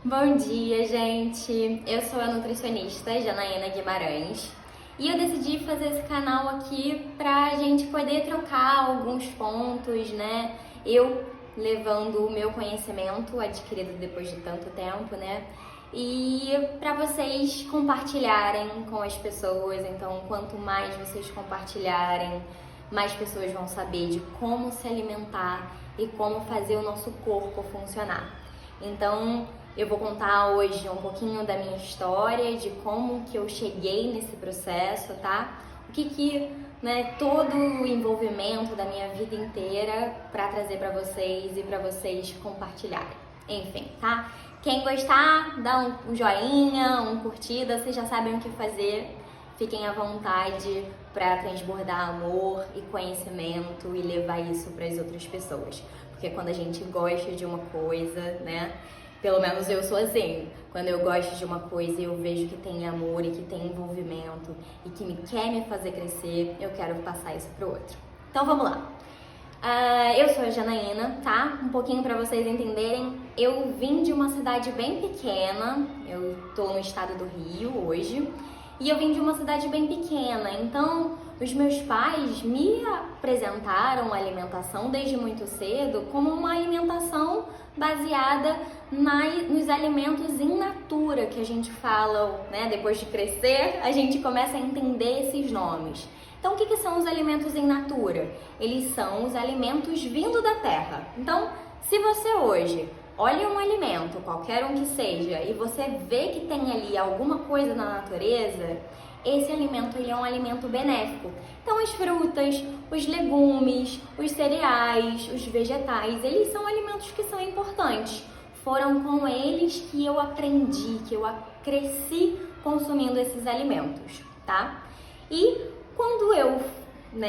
Bom dia, gente! Eu sou a nutricionista Janaína Guimarães e eu decidi fazer esse canal aqui pra gente poder trocar alguns pontos, né? Eu levando o meu conhecimento adquirido depois de tanto tempo, né? E para vocês compartilharem com as pessoas. Então, quanto mais vocês compartilharem, mais pessoas vão saber de como se alimentar e como fazer o nosso corpo funcionar. Então, eu vou contar hoje um pouquinho da minha história, de como que eu cheguei nesse processo, tá? O que todo o envolvimento da minha vida inteira para trazer para vocês e para vocês compartilharem. Enfim, tá? Quem gostar, dá um joinha, um curtida, vocês já sabem o que fazer. Fiquem à vontade para transbordar amor e conhecimento e levar isso para as outras pessoas. Porque quando a gente gosta de uma coisa, né? Pelo menos eu sou assim. Quando eu gosto de uma coisa e eu vejo que tem amor e que tem envolvimento e que quer me fazer crescer, eu quero passar isso pro outro. Então vamos lá. Eu sou a Janaína, tá? Um pouquinho para vocês entenderem. Eu vim de uma cidade bem pequena. Eu tô no estado do Rio hoje. E eu vim de uma cidade bem pequena, então os meus pais me apresentaram a alimentação desde muito cedo como uma alimentação baseada nos alimentos in natura que a gente fala, né? Depois de crescer, a gente começa a entender esses nomes. Então, o que são os alimentos in natura? Eles são os alimentos vindo da terra. Então, se você hoje olha um alimento, qualquer um que seja, e você vê que tem ali alguma coisa na natureza, esse alimento ele é um alimento benéfico. Então as frutas, os legumes, os cereais, os vegetais, eles são alimentos que são importantes. Foram com eles que eu aprendi, que eu cresci consumindo esses alimentos, tá? E quando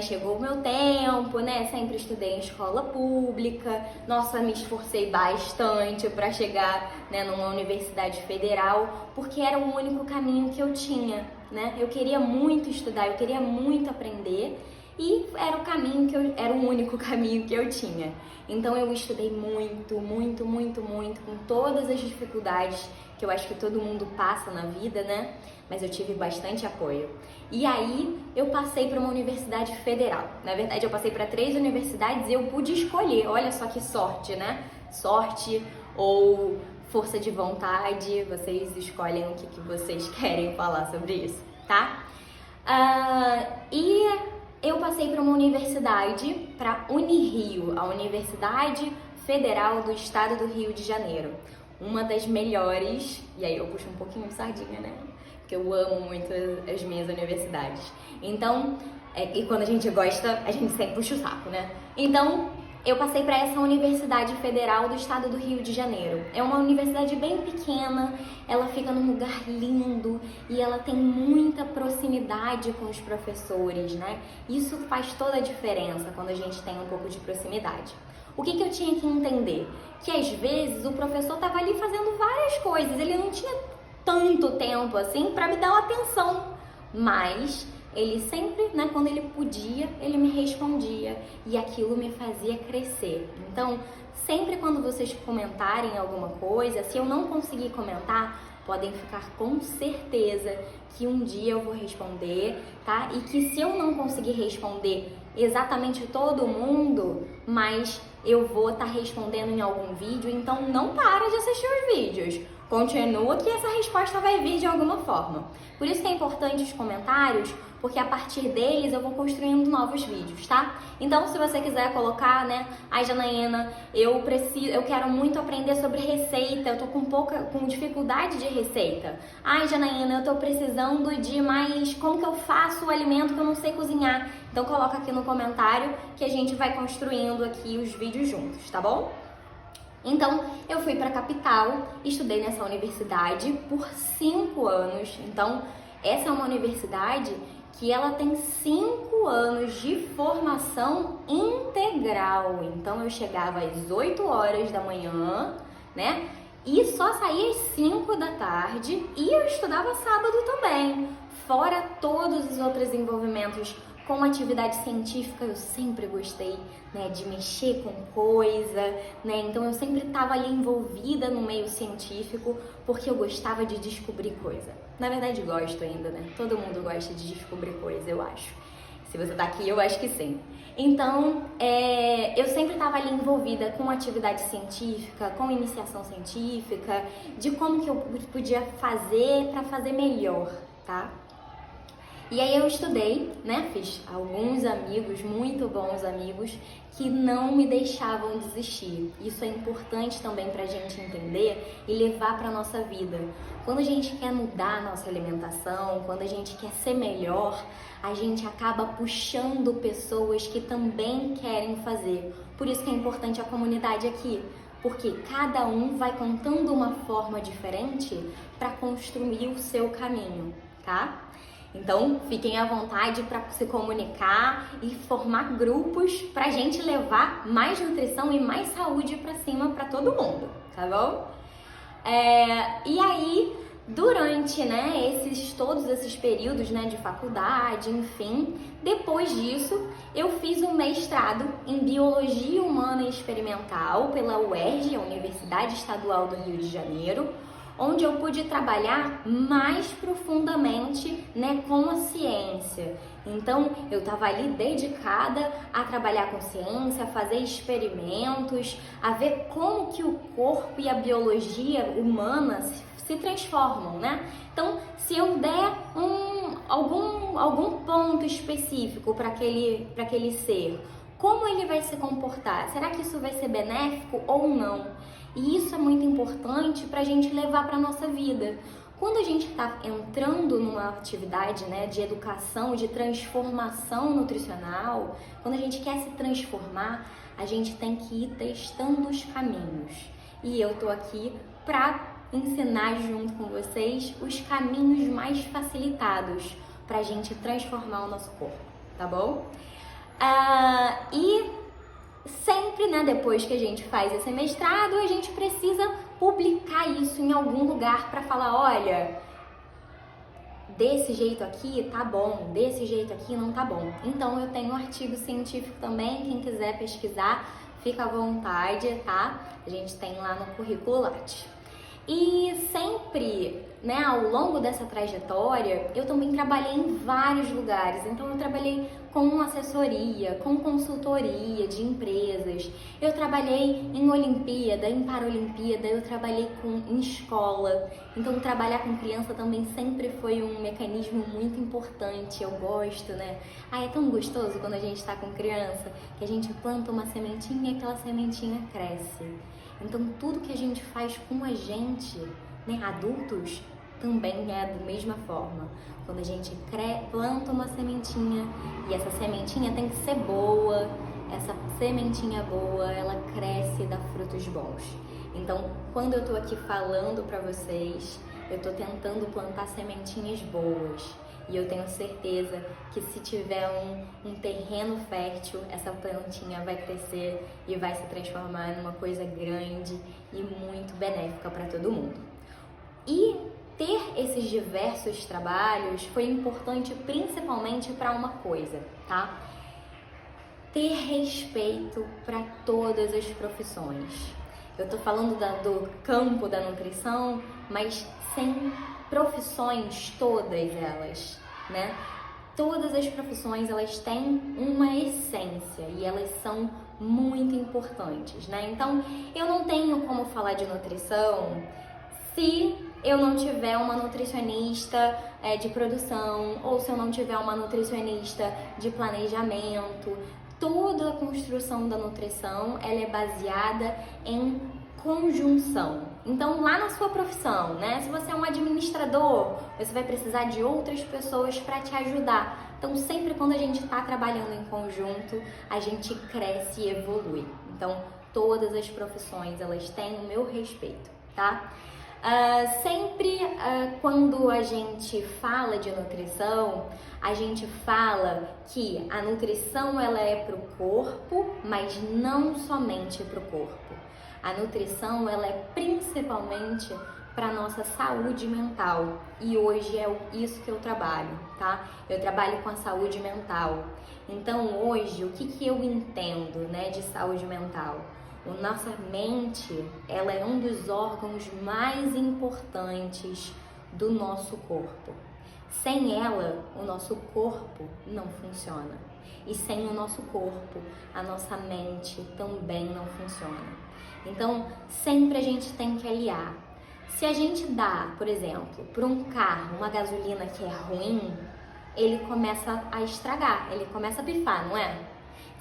chegou o meu tempo, né? Sempre estudei em escola pública. Nossa, me esforcei bastante para chegar, né, numa universidade federal, porque era o único caminho que eu tinha, né? Eu queria muito estudar, eu queria muito aprender e era o único caminho que eu tinha. Então eu estudei muito, com todas as dificuldades que eu acho que todo mundo passa na vida, né? Mas eu tive bastante apoio. E aí eu passei para uma universidade federal. Na verdade, eu passei para 3 universidades e eu pude escolher. Olha só que sorte, né? Sorte ou força de vontade. Vocês escolhem o que vocês querem falar sobre isso, tá? E eu passei para uma universidade, para Unirio, a Universidade Federal do Estado do Rio de Janeiro. Uma das melhores, e aí eu puxo um pouquinho de sardinha, né? Porque eu amo muito as minhas universidades. Então, e quando a gente gosta, a gente sempre puxa o saco, né? Então, eu passei para essa Universidade Federal do Estado do Rio de Janeiro. É uma universidade bem pequena, ela fica num lugar lindo e ela tem muita proximidade com os professores, né? Isso faz toda a diferença quando a gente tem um pouco de proximidade. O que eu tinha que entender? Que às vezes o professor estava ali fazendo várias coisas, ele não tinha tanto tempo assim para me dar atenção, mas ele sempre, né, quando ele podia, ele me respondia e aquilo me fazia crescer. Então, sempre quando vocês comentarem alguma coisa, se eu não conseguir comentar, podem ficar com certeza que um dia eu vou responder, tá? E que se eu não conseguir responder exatamente todo mundo, mas eu vou estar respondendo em algum vídeo, então não para de assistir os vídeos. Continua que essa resposta vai vir de alguma forma. Por isso que é importante os comentários, porque a partir deles eu vou construindo novos vídeos, tá? Então, se você quiser colocar, né, ai Janaína, eu quero muito aprender sobre receita, eu tô com dificuldade de receita. Ai Janaína, eu tô precisando de mais como que eu faço o alimento que eu não sei cozinhar. Então coloca aqui no comentário que a gente vai construindo aqui os vídeos juntos, tá bom? Então, eu fui para a capital, estudei nessa universidade por 5 anos. Então, essa é uma universidade que ela tem 5 anos de formação integral. Então, eu chegava às 8 horas da manhã, né? E só saía às 5 da tarde e eu estudava sábado também. Fora todos os outros envolvimentos Com atividade científica eu sempre gostei, né, de mexer com coisa, né, então eu sempre estava ali envolvida no meio científico porque eu gostava de descobrir coisa. Na verdade gosto ainda, né, todo mundo gosta de descobrir coisa, eu acho. Se você tá aqui, eu acho que sim. Então, eu sempre estava ali envolvida com atividade científica, com iniciação científica, de como que eu podia fazer para fazer melhor, tá? E aí eu estudei, né? Fiz alguns amigos, muito bons amigos, que não me deixavam desistir. Isso é importante também pra gente entender e levar pra nossa vida. Quando a gente quer mudar a nossa alimentação, quando a gente quer ser melhor, a gente acaba puxando pessoas que também querem fazer. Por isso que é importante a comunidade aqui, porque cada um vai contando uma forma diferente para construir o seu caminho, tá? Então, fiquem à vontade para se comunicar e formar grupos para a gente levar mais nutrição e mais saúde para cima para todo mundo, tá bom? E aí, durante, né, todos esses períodos, né, de faculdade, enfim, depois disso, eu fiz um mestrado em Biologia Humana e Experimental pela UERJ, a Universidade Estadual do Rio de Janeiro, onde eu pude trabalhar mais profundamente, né, com a ciência. Então, eu estava ali dedicada a trabalhar com ciência, a fazer experimentos, a ver como que o corpo e a biologia humana se transformam, né? Então, se eu der algum ponto específico para aquele ser, como ele vai se comportar? Será que isso vai ser benéfico ou não? E isso é muito importante para a gente levar para a nossa vida. Quando a gente está entrando numa atividade, né, de educação, de transformação nutricional, quando a gente quer se transformar, a gente tem que ir testando os caminhos. E eu tô aqui para ensinar junto com vocês os caminhos mais facilitados para a gente transformar o nosso corpo, tá bom? E sempre, né, depois que a gente faz esse mestrado, a gente precisa publicar isso em algum lugar para falar, olha, desse jeito aqui tá bom, desse jeito aqui não tá bom. Então eu tenho um artigo científico também, quem quiser pesquisar, fica à vontade, tá? A gente tem lá no currículo Lattes. E sempre, né, ao longo dessa trajetória, eu também trabalhei em vários lugares. Então eu trabalhei com assessoria, com consultoria de empresas. Eu trabalhei em Olimpíada, em Paralimpíada, eu trabalhei em escola. Então trabalhar com criança também sempre foi um mecanismo muito importante. Eu gosto, né? É tão gostoso quando a gente está com criança, que a gente planta uma sementinha e aquela sementinha cresce. Então, tudo que a gente faz com a gente, né, adultos, também é da mesma forma. Quando a gente planta uma sementinha e essa sementinha tem que ser boa, essa sementinha boa, ela cresce e dá frutos bons. Então, quando eu tô aqui falando pra vocês, eu tô tentando plantar sementinhas boas. E eu tenho certeza que se tiver um terreno fértil, essa plantinha vai crescer e vai se transformar numa coisa grande e muito benéfica para todo mundo. E ter esses diversos trabalhos foi importante principalmente para uma coisa, tá? Ter respeito para todas as profissões. Eu tô falando do campo da nutrição, mas sem profissões, todas elas, né? Todas as profissões, elas têm uma essência e elas são muito importantes, né? Então, eu não tenho como falar de nutrição se eu não tiver uma nutricionista de produção ou se eu não tiver uma nutricionista de planejamento. Toda a construção da nutrição, ela é baseada em conjunção. Então, lá na sua profissão, né? Se você é um administrador, você vai precisar de outras pessoas para te ajudar. Então, sempre quando a gente está trabalhando em conjunto, a gente cresce e evolui. Então, todas as profissões, elas têm o meu respeito, tá? Quando a gente fala de nutrição, a gente fala que a nutrição ela é para o corpo, mas não somente para o corpo. A nutrição ela é principalmente para nossa saúde mental. E hoje é isso que eu trabalho, tá? Eu trabalho com a saúde mental. Então hoje, o que eu entendo, né, de saúde mental? Nossa mente, ela é um dos órgãos mais importantes do nosso corpo. Sem ela, o nosso corpo não funciona. E sem o nosso corpo, a nossa mente também não funciona. Então, sempre a gente tem que aliar. Se a gente dá, por exemplo, para um carro uma gasolina que é ruim, ele começa a estragar, ele começa a pifar, não é?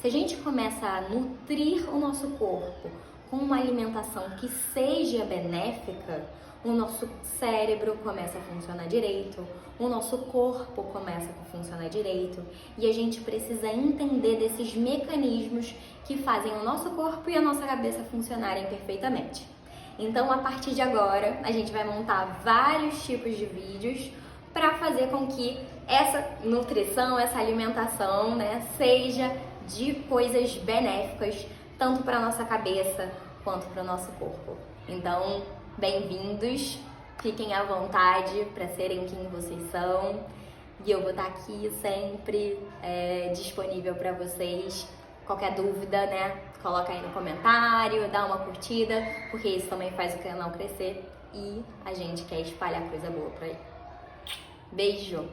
Se a gente começa a nutrir o nosso corpo com uma alimentação que seja benéfica, o nosso cérebro começa a funcionar direito, o nosso corpo começa a funcionar direito e a gente precisa entender desses mecanismos que fazem o nosso corpo e a nossa cabeça funcionarem perfeitamente. Então, a partir de agora, a gente vai montar vários tipos de vídeos para fazer com que essa nutrição, essa alimentação, né, seja de coisas benéficas, tanto para a nossa cabeça quanto para o nosso corpo. Então, bem-vindos, fiquem à vontade para serem quem vocês são e eu vou estar aqui sempre disponível para vocês. Qualquer dúvida, né, coloca aí no comentário, dá uma curtida, porque isso também faz o canal crescer e a gente quer espalhar coisa boa por aí. Beijo!